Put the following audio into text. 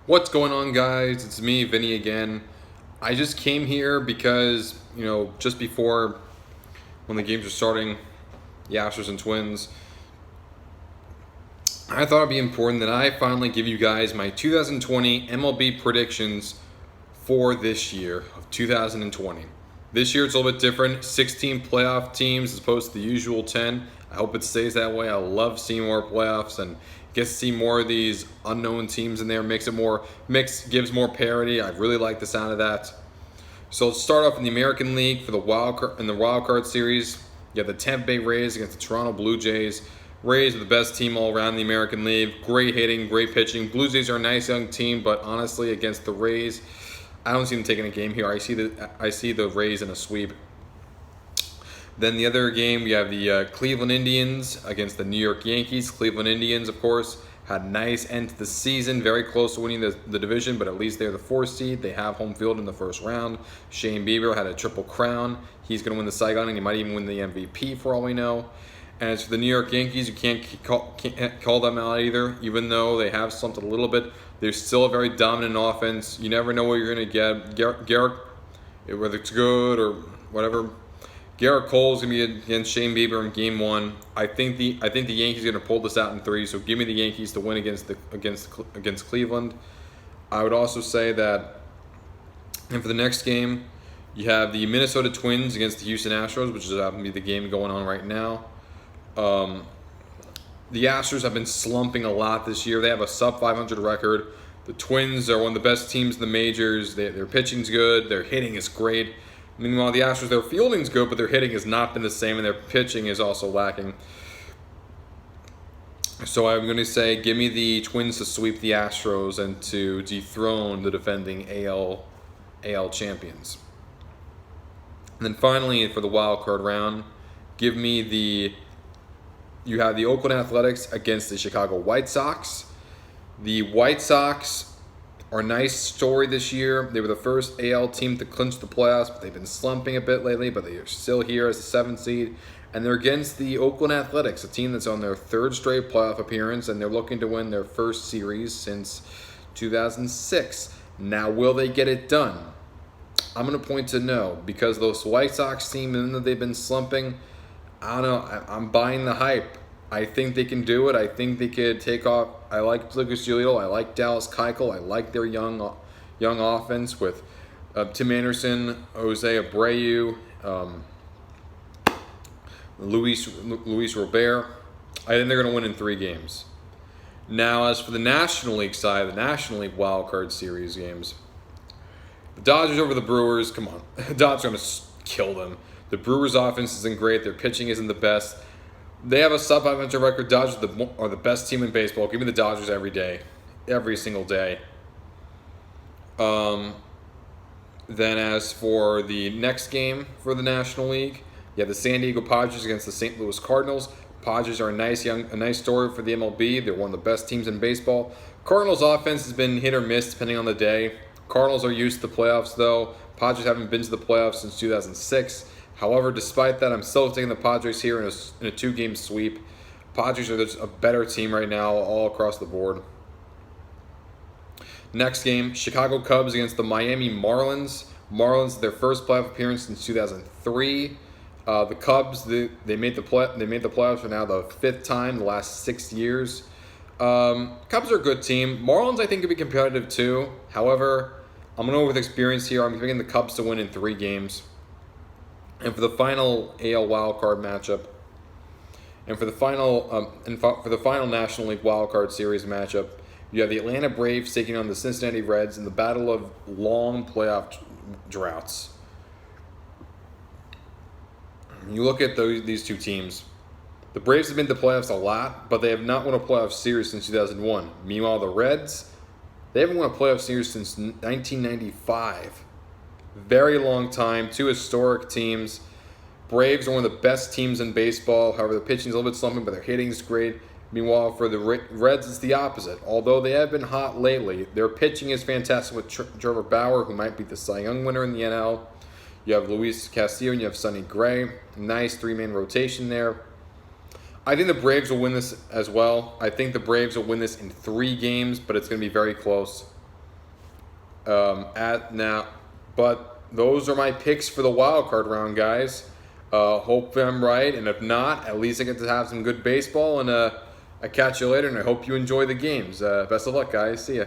What's going on, guys? It's me, Vinny, again. I just came here because, just before when the games were starting, the Astros and Twins, I thought it'd be important that I finally give you guys my 2020 MLB predictions for this year of 2020. This year it's a little bit different. 16 playoff teams as opposed to the usual 10. I hope it stays that way. I love seeing more playoffs and get to see more of these unknown teams in there. Gives more parity. I really like the sound of that. So let's start off in the American League for the wild card series. You have the Tampa Bay Rays against the Toronto Blue Jays. Rays are the best team all around the American League. Great hitting, great pitching. Blue Jays are a nice young team, but honestly, against the Rays, I don't see them taking a game here. I see the Rays in a sweep. Then the other game, we have the Cleveland Indians against the New York Yankees. Cleveland Indians, of course, had a nice end to the season. Very close to winning the division, but at least they're the 4th seed. They have home field in the first round. Shane Bieber had a triple crown. He's going to win the Cy Young, and he might even win the MVP for all we know. And as for the New York Yankees, you can't call them out either. Even though they have slumped a little bit, they're still a very dominant offense. You never know what you're going to get. Garrett, whether it's good or whatever, Garrett Cole's going to be against Shane Bieber in Game 1. I think the Yankees are going to pull this out in 3, so give me the Yankees to win against Cleveland. I would also say that, and for the next game, you have the Minnesota Twins against the Houston Astros, which is happen to be the game going on right now. The Astros have been slumping a lot this year. They have a sub-500 record. The Twins are one of the best teams in the majors. Their pitching's good. Their hitting is great. Meanwhile, the Astros, their fielding's good, but their hitting has not been the same, and their pitching is also lacking. So I'm going to say, give me the Twins to sweep the Astros and to dethrone the defending AL champions. And then finally, for the wild card round, give me you have the Oakland Athletics against the Chicago White Sox. The White Sox are a nice story this year. They were the first AL team to clinch the playoffs, but they've been slumping a bit lately, but they are still here as the 7th seed. And they're against the Oakland Athletics, a team that's on their 3rd straight playoff appearance, and they're looking to win their first series since 2006. Now, will they get it done? I'm going to point to no, because those White Sox team, even though they've been slumping, I don't know. I'm buying the hype. I think they can do it. I think they could take off. I like Lucas Giolito. I like Dallas Keuchel. I like their young offense with Tim Anderson, Jose Abreu, Luis Robert. I think they're going to win in 3 games. Now, as for the National League side, the National League Wild Card Series games, the Dodgers over the Brewers. Come on, the Dodgers are going to kill them. The Brewers' offense isn't great. Their pitching isn't the best. They have a sub-500 record. Dodgers are the best team in baseball. Give me the Dodgers every single day. Then as for the next game for the National League, you have the San Diego Padres against the St. Louis Cardinals. Padres are a nice story for the MLB. They're one of the best teams in baseball. Cardinals' offense has been hit or miss depending on the day. Cardinals are used to the playoffs, though. Padres haven't been to the playoffs since 2006. However, despite that, I'm still taking the Padres here in a 2-game sweep. Padres are just a better team right now all across the board. Next game, Chicago Cubs against the Miami Marlins. Marlins, their first playoff appearance since 2003. The Cubs, they made the playoffs for now the 5th time in the last 6 years. Cubs are a good team. Marlins, I think, could be competitive too. However, I'm going to go with experience here. I'm picking the Cubs to win in 3 games. And for the final AL wildcard matchup, and for the final National League wildcard series matchup, you have the Atlanta Braves taking on the Cincinnati Reds in the battle of long playoff droughts. You look at these 2 teams. The Braves have been to the playoffs a lot, but they have not won a playoff series since 2001. Meanwhile, the Reds, they haven't won a playoff series since 1995. Very long time. 2 historic teams. Braves are one of the best teams in baseball. However, the pitching is a little bit slumping, but their hitting is great. Meanwhile, for the Reds, it's the opposite. Although they have been hot lately, their pitching is fantastic with Trevor Bauer, who might be the Cy Young winner in the NL. You have Luis Castillo and you have Sonny Gray. Nice 3-man rotation there. I think the Braves will win this as well. I think the Braves will win this in 3 games, but it's going to be very close. at now. But those are my picks for the wild card round, guys. Hope I'm right, and if not, at least I get to have some good baseball. And I catch you later, and I hope you enjoy the games. Best of luck, guys. See ya.